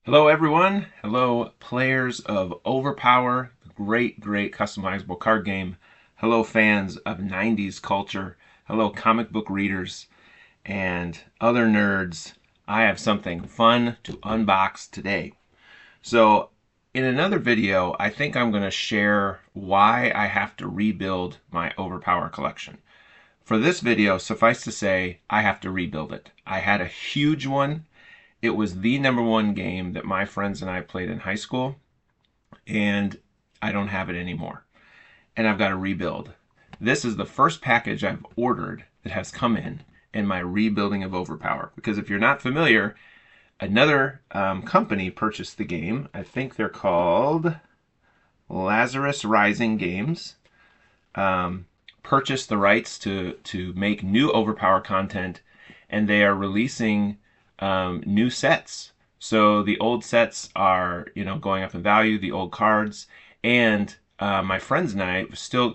Hello everyone, hello players of OverPower, the great customizable card game. Hello fans of 90s culture. Hello comic book readers and other nerds. I have something fun to unbox today. So in another video, I think I'm going to share why I have to rebuild my OverPower collection. For this video, suffice to say, I have to rebuild it. I had a huge one. It was the #1 game that my friends and I played in high school, and I don't have it anymore. And I've got to rebuild. This is the first package I've ordered that has come in my rebuilding of OverPower. Because if you're not familiar, another company purchased the game. I think they're called Lazarus Rising Games. Purchased the rights to make new OverPower content, and they are releasing new sets. So the old sets are, going up in value, the old cards, and my friends and I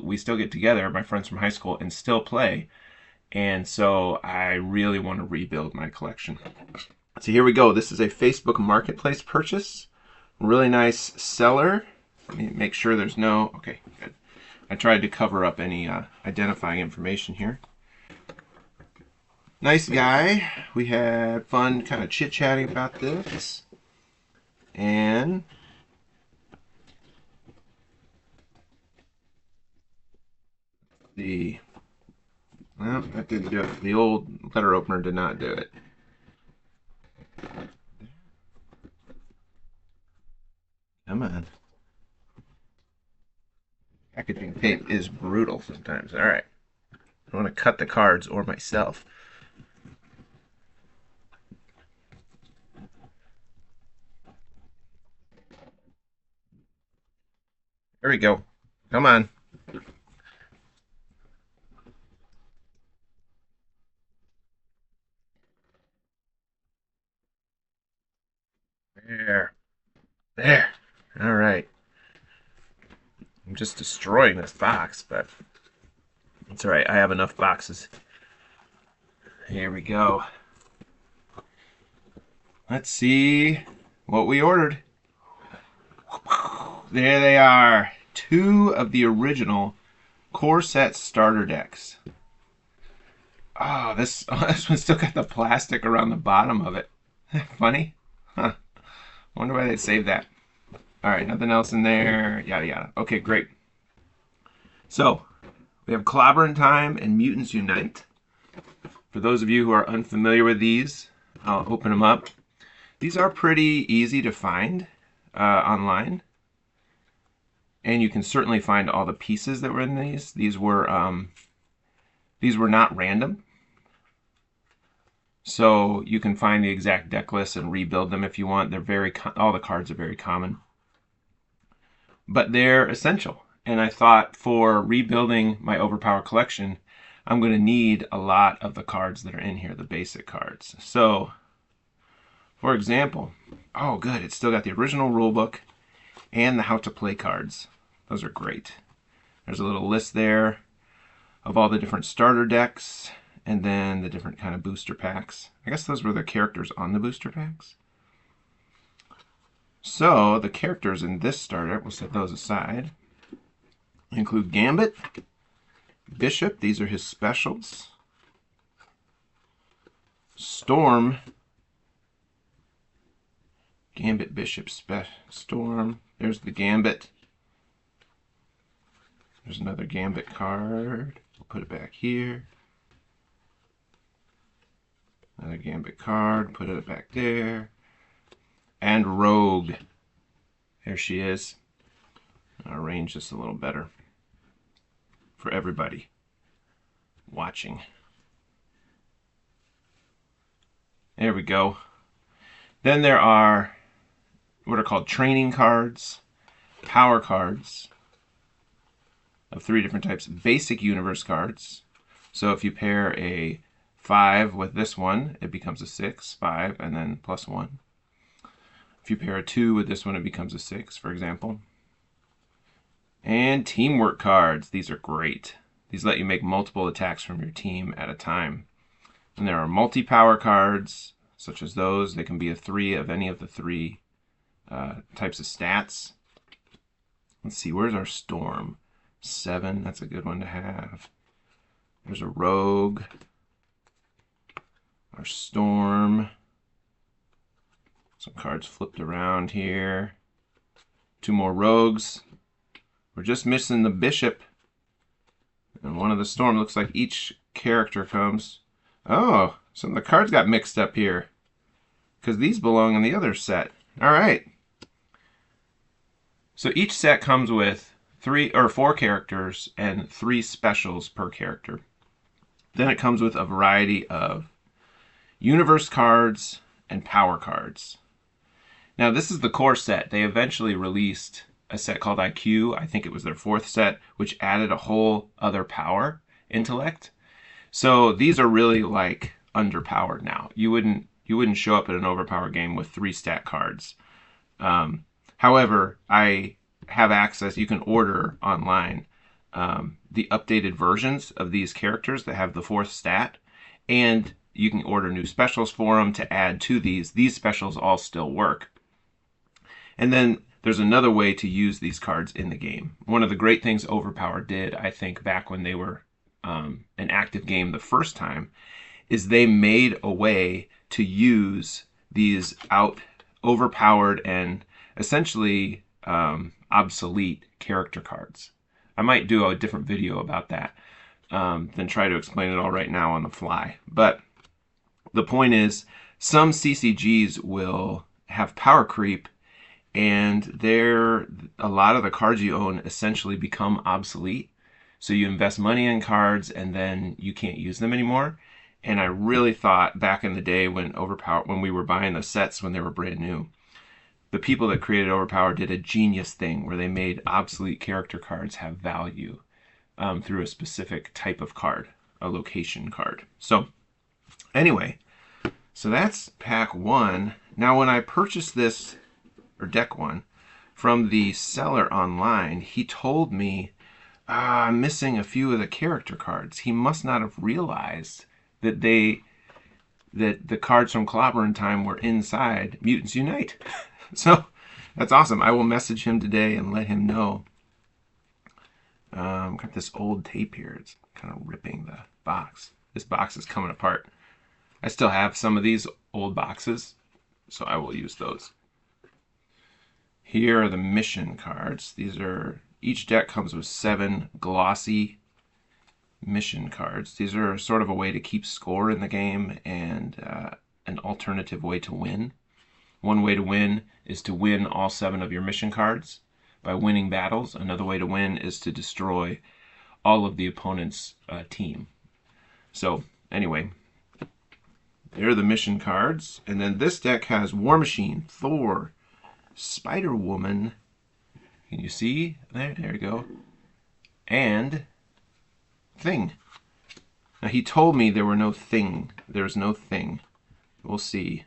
we still get together, my friends from high school, and still play. And so I really want to rebuild my collection. So here we go. This is a Facebook Marketplace purchase. Really nice seller. Let me make sure there's no, okay, good. I tried to cover up any identifying information here. Nice guy. We had fun kind of chit-chatting about this. And well, that didn't do it. The old letter opener did not do it. Come on. Packaging tape is brutal sometimes. All right. I want to cut the cards or myself. There we go. Come on. There. There. All right. I'm just destroying this box, but it's all right. I have enough boxes. Here we go. Let's see what we ordered. There they are. 2 of the original core set starter decks. Oh, this one still got the plastic around the bottom of it. Funny? Huh. Wonder why they saved that. All right, nothing else in there. Yada yada. Okay, great. So, we have Clobberin' Time and Mutants Unite. For those of you who are unfamiliar with these, I'll open them up. These are pretty easy to find online. And you can certainly find all the pieces that were in these. These were not random. So you can find the exact deck list and rebuild them if you want. They're all the cards are very common. But they're essential. And I thought for rebuilding my OverPower collection, I'm going to need a lot of the cards that are in here, the basic cards. So, for example, oh good, it's still got the original rulebook and the how to play cards. Those are great. There's a little list there of all the different starter decks and then the different kind of booster packs. I guess those were the characters on the booster packs. So the characters in this starter, we'll set those aside, include Gambit, Bishop, these are his specials, Storm, Gambit, Bishop, Storm, there's the Gambit. There's another Gambit card. We'll put it back here. Another Gambit card. Put it back there. And Rogue. There she is. I'll arrange this a little better for everybody watching. There we go. Then there are what are called training cards, power cards, of 3 different types. Basic universe cards. So if you pair a 5 with this one, it becomes a 6, 5, and then plus 1. If you pair a 2 with this one, it becomes a 6, for example. And teamwork cards. These are great. These let you make multiple attacks from your team at a time. And there are multi-power cards, such as those. They can be a 3 of any of the 3 types of stats. Let's see, where's our Storm? 7, that's a good one to have. There's a Rogue. Our Storm. Some cards flipped around here. 2 more Rogues. We're just missing the Bishop. And one of the Storm. Looks like each character comes. Oh, some of the cards got mixed up here, because these belong in the other set. Alright. So each set comes with 3 or 4 characters and 3 specials per character. Then it comes with a variety of universe cards and power cards. Now this is the core set. They eventually released a set called IQ. I think it was their 4th set, which added a whole other power, intellect. So these are really like underpowered now. You wouldn't show up at an overpower game with 3 stat cards. However, I have access. You can order online the updated versions of these characters that have the 4th stat, and you can order new specials for them to add to these. These specials all still work. And then there's another way to use these cards in the game. One of the great things Overpower did, I think, back when they were an active game the first time, is they made a way to use these overpowered and essentially obsolete character cards. I might do a different video about that than try to explain it all right now on the fly. But the point is, some CCGs will have power creep, and a lot of the cards you own essentially become obsolete. So you invest money in cards and then you can't use them anymore. And I really thought back in the day when we were buying the sets when they were brand new, the people that created Overpower did a genius thing where they made obsolete character cards have value through a specific type of card, a location card. So anyway, so that's pack 1. Now when I purchased this, or deck 1, from the seller online, he told me, I'm missing a few of the character cards. He must not have realized that the cards from Clobber Time were inside Mutants Unite. So that's awesome. I will message him today and let him know. Got this old tape here. It's kind of ripping the box. This box is coming apart. I still have some of these old boxes, so I will use those. Here are the mission cards. Each deck comes with 7 glossy mission cards. These are sort of a way to keep score in the game and an alternative way to win. One way to win is to win all 7 of your mission cards by winning battles. Another way to win is to destroy all of the opponent's team. So anyway, there are the mission cards. And then this deck has War Machine, Thor, Spider-Woman. Can you see? There you go. And Thing. Now he told me there were no Thing. There's no Thing. We'll see.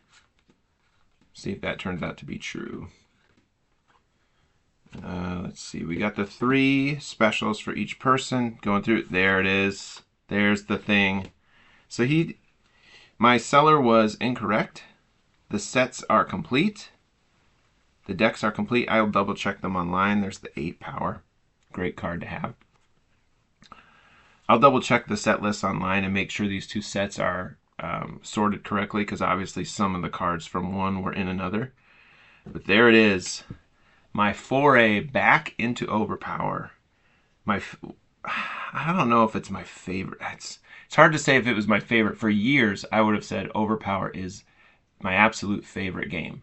See if that turns out to be true. Let's see. We got the 3 specials for each person. Going through it. There it is. There's the Thing. So my seller was incorrect. The sets are complete. The decks are complete. I'll double check them online. There's the 8 power. Great card to have. I'll double check the set list online and make sure these 2 sets are sorted correctly, because obviously some of the cards from one were in another. But there it is. My foray back into Overpower. I don't know if it's my favorite. It's hard to say if it was my favorite. For years, I would have said Overpower is my absolute favorite game.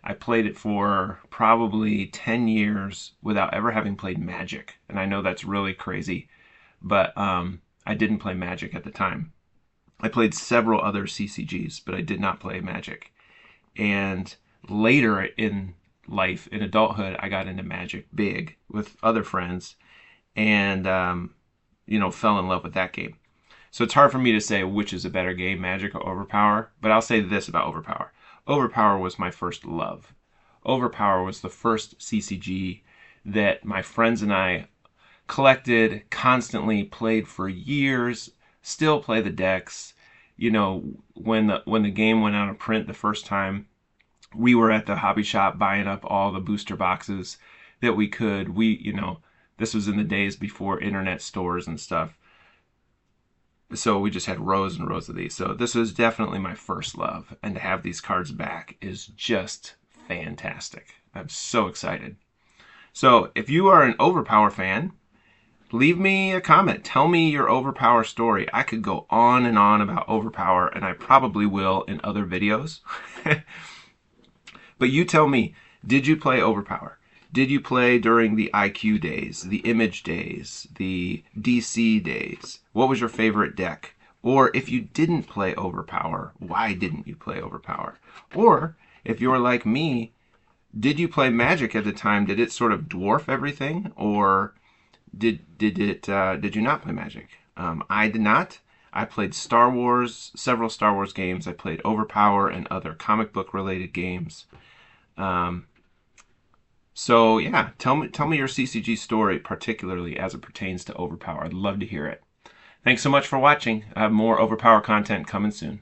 I played it for probably 10 years without ever having played Magic. And I know that's really crazy, but I didn't play Magic at the time. I played several other CCGs, but I did not play Magic. And later in life, in adulthood, I got into Magic big with other friends and, fell in love with that game. So it's hard for me to say which is a better game, Magic or Overpower, but I'll say this about Overpower. Overpower was my first love. Overpower was the first CCG that my friends and I collected, constantly played for years, still play the decks. When the game went out of print the first time, we were at the hobby shop buying up all the booster boxes that we could. This was in the days before internet stores and stuff. So we just had rows and rows of these. So this was definitely my first love. And to have these cards back is just fantastic. I'm so excited. So if you are an OverPower fan, leave me a comment. Tell me your OverPower story. I could go on and on about OverPower, and I probably will in other videos. But you tell me, did you play OverPower? Did you play during the IQ days, the image days, the DC days? What was your favorite deck? Or if you didn't play OverPower, why didn't you play OverPower? Or if you're like me, did you play Magic at the time? Did it sort of dwarf everything? Or did you not play Magic? I did not. I played Star Wars, several Star Wars games. I played OverPower and other comic book related games. So yeah, tell me your CCG story, particularly as it pertains to OverPower. I'd love to hear it. Thanks so much for watching. I have more OverPower content coming soon.